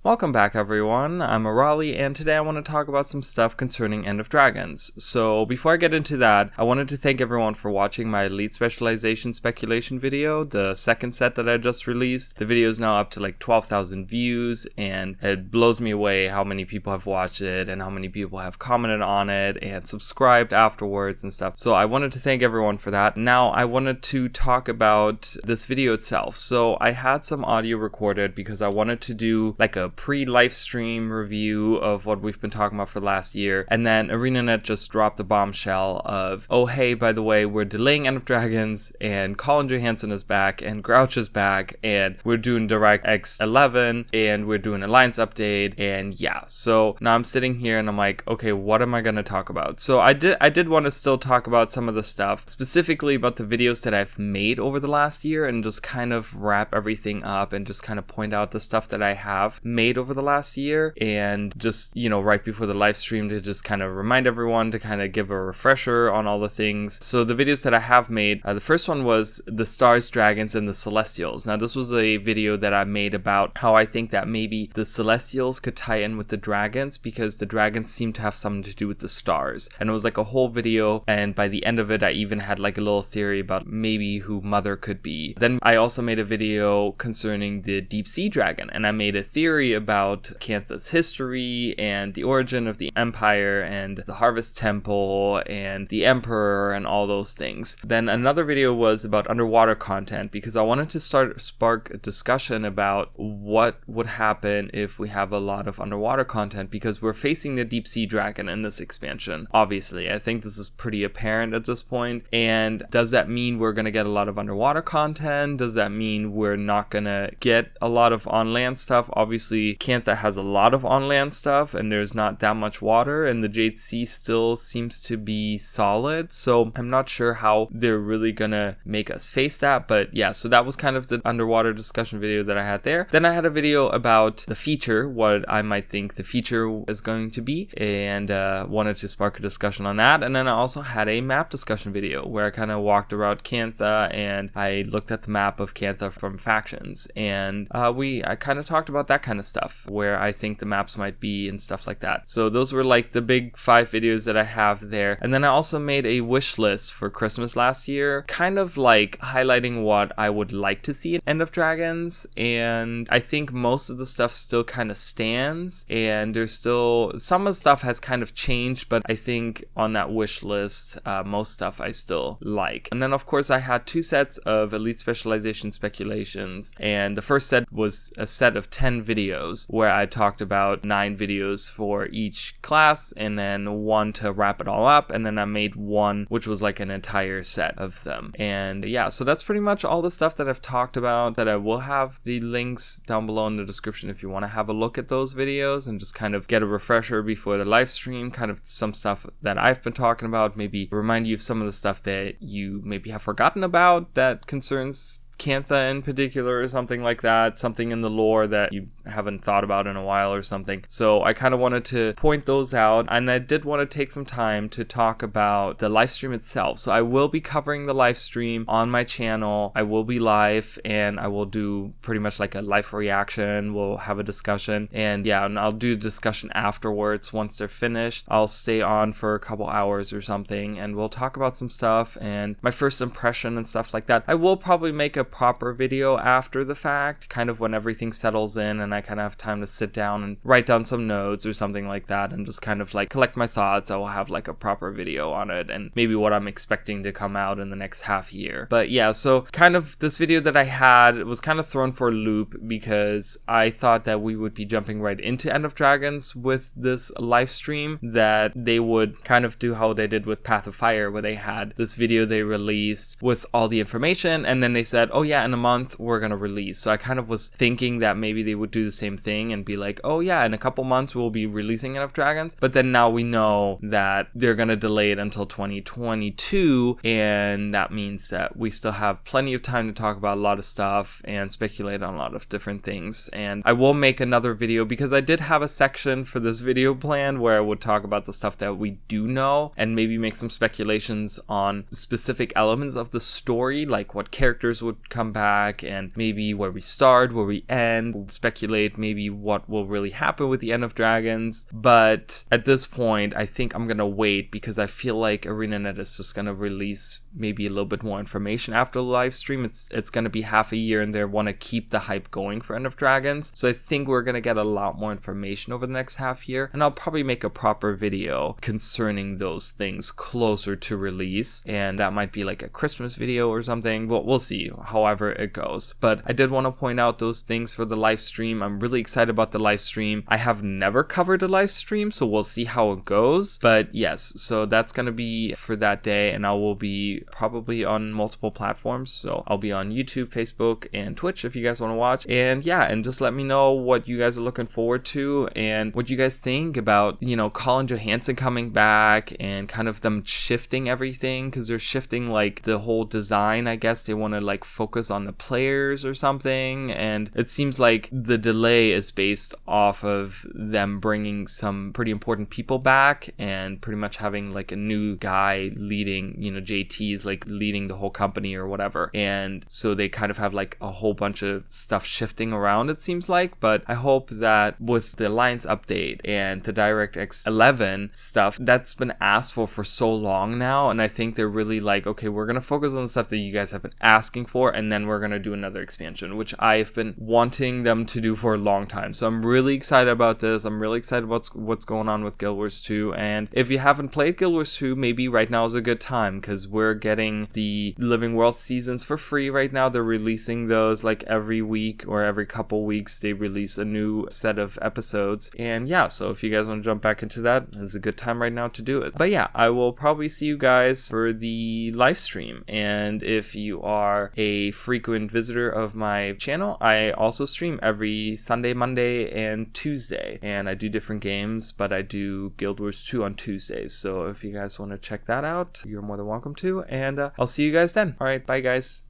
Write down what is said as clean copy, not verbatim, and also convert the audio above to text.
Welcome back everyone, I'm Arali and today I want to talk about some stuff concerning End of Dragons. So before I get into that, I wanted to thank everyone for watching my Elite Specialization speculation video, the second set that I just released. The video is now up to like 12,000 views and it blows me away how many people have watched it and how many people have commented on it and subscribed afterwards and stuff. So I wanted to thank everyone for that. Now I wanted to talk about this video itself. So I had some audio recorded because I wanted to do like a pre-live stream review of what we've been talking about for last year, and then ArenaNet just dropped the bombshell of, oh hey, by the way, we're delaying End of Dragons and Colin Johansson is back and Grouch is back and we're doing DX11 and we're doing Alliance update, and yeah, so now I'm sitting here and I'm like, okay, what am I going to talk about? So I did want to still talk about some of the stuff, specifically about the videos that I've made over the last year, and just kind of wrap everything up and just kind of point out the stuff that I have made over the last year, and just, you know, right before the live stream to just kind of remind everyone to kind of give a refresher on all the things. So the videos that I have made, the first one was the Stars, Dragons, and the Celestials. Now this was a video that I made about how I think that maybe the Celestials could tie in with the Dragons, because the Dragons seem to have something to do with the stars, and it was like a whole video, and by the end of it I even had like a little theory about maybe who Mother could be. Then I also made a video concerning the Deep Sea Dragon, and I made a theory about Cantha's history and the origin of the Empire and the Harvest Temple and the Emperor and all those things. Then another video was about underwater content, because I wanted to spark a discussion about what would happen if we have a lot of underwater content, because we're facing the Deep Sea Dragon in this expansion. Obviously, I think this is pretty apparent at this point. And does that mean we're going to get a lot of underwater content? Does that mean we're not going to get a lot of on-land stuff? Obviously, Cantha has a lot of on-land stuff and there's not that much water, and the Jade Sea still seems to be solid, so I'm not sure how they're really gonna make us face that. But yeah, so that was kind of the underwater discussion video that I had there. Then I had a video about the feature, what I might think the feature is going to be, and wanted to spark a discussion on that. And then I also had a map discussion video where I kind of walked around Cantha and I looked at the map of Cantha from factions, and I kind of talked about that kind of stuff, where I think the maps might be and stuff like that. So those were like the big 5 videos that I have there. And then I also made a wish list for Christmas last year, kind of like highlighting what I would like to see in End of Dragons, and I think most of the stuff still kind of stands, and there's still some of the stuff has kind of changed, but I think on that wish list most stuff I still like. And then of course I had 2 sets of Elite Specialization speculations, and the first set was a set of 10 videos where I talked about 9 videos for each class, and then 1 to wrap it all up, and then I made 1 which was like an entire set of them. And yeah, so that's pretty much all the stuff that I've talked about. That I will have the links down below in the description if you want to have a look at those videos and just kind of get a refresher before the live stream, kind of some stuff that I've been talking about, maybe remind you of some of the stuff that you maybe have forgotten about that concerns Cantha in particular, or something like that, something in the lore that you haven't thought about in a while or something. So I kind of wanted to point those out, and I did want to take some time to talk about the live stream itself. So I will be covering the live stream on my channel. I will be live and I will do pretty much like a live reaction. We'll have a discussion, and yeah, and I'll do the discussion afterwards. Once they're finished, I'll stay on for a couple hours or something and we'll talk about some stuff and my first impression and stuff like that. I will probably make a proper video after the fact, kind of when everything settles in and I kind of have time to sit down and write down some notes or something like that and just kind of like collect my thoughts. I will have like a proper video on it and maybe what I'm expecting to come out in the next half year. But yeah, so kind of this video that I had was kind of thrown for a loop because I thought that we would be jumping right into End of Dragons with this live stream, that they would kind of do how they did with Path of Fire, where they had this video they released with all the information and then they said, oh yeah, in a month we're gonna release. So I kind of was thinking that maybe they would do the same thing and be like, oh yeah, in a couple months we'll be releasing End of Dragons. But then now we know that they're gonna delay it until 2022, and that means that we still have plenty of time to talk about a lot of stuff and speculate on a lot of different things. And I will make another video because I did have a section for this video planned where I would talk about the stuff that we do know and maybe make some speculations on specific elements of the story, like what characters would come back, and maybe where we start, where we end. We'll speculate maybe what will really happen with the End of Dragons. But at this point, I think I'm gonna wait because I feel like ArenaNet is just gonna release maybe a little bit more information after the live stream. It's gonna be half a year and they want to keep the hype going for End of Dragons. So I think we're gonna get a lot more information over the next half year, and I'll probably make a proper video concerning those things closer to release, and that might be like a Christmas video or something. But we'll see however it goes. But I did want to point out those things for the live stream. I'm really excited about the live stream. I have never covered a live stream, so we'll see how it goes. But yes, so that's gonna be for that day, and I will be probably on multiple platforms. So I'll be on YouTube, Facebook, and Twitch if you guys want to watch. And yeah, and just let me know what you guys are looking forward to and what you guys think about, Colin Johansson coming back and kind of them shifting everything, because they're shifting like the whole design. I guess they want to like focus on the players or something, and it seems like the delay is based off of them bringing some pretty important people back and pretty much having like a new guy leading, JT's like leading the whole company or whatever. And so they kind of have like a whole bunch of stuff shifting around, it seems like. But I hope that with the Alliance update and the DX11 stuff that's been asked for so long now, and I think they're really like, okay, we're gonna focus on the stuff that you guys have been asking for, and then we're gonna do another expansion, which I've been wanting them to do for a long time. So I'm really excited about this. I'm really excited about what's going on with Guild Wars 2. And if you haven't played Guild Wars 2, maybe right now is a good time, because we're getting the Living World seasons for free right now. They're releasing those like every week or every couple weeks. They release a new set of episodes. And yeah, so if you guys want to jump back into that, it's a good time right now to do it. But yeah, I will probably see you guys for the live stream. And if you are a frequent visitor of my channel, I also stream every Sunday, Monday, and Tuesday. And I do different games, but I do Guild Wars 2 on Tuesdays. So if you guys want to check that out, you're more than welcome to. And I'll see you guys then. All right, bye guys.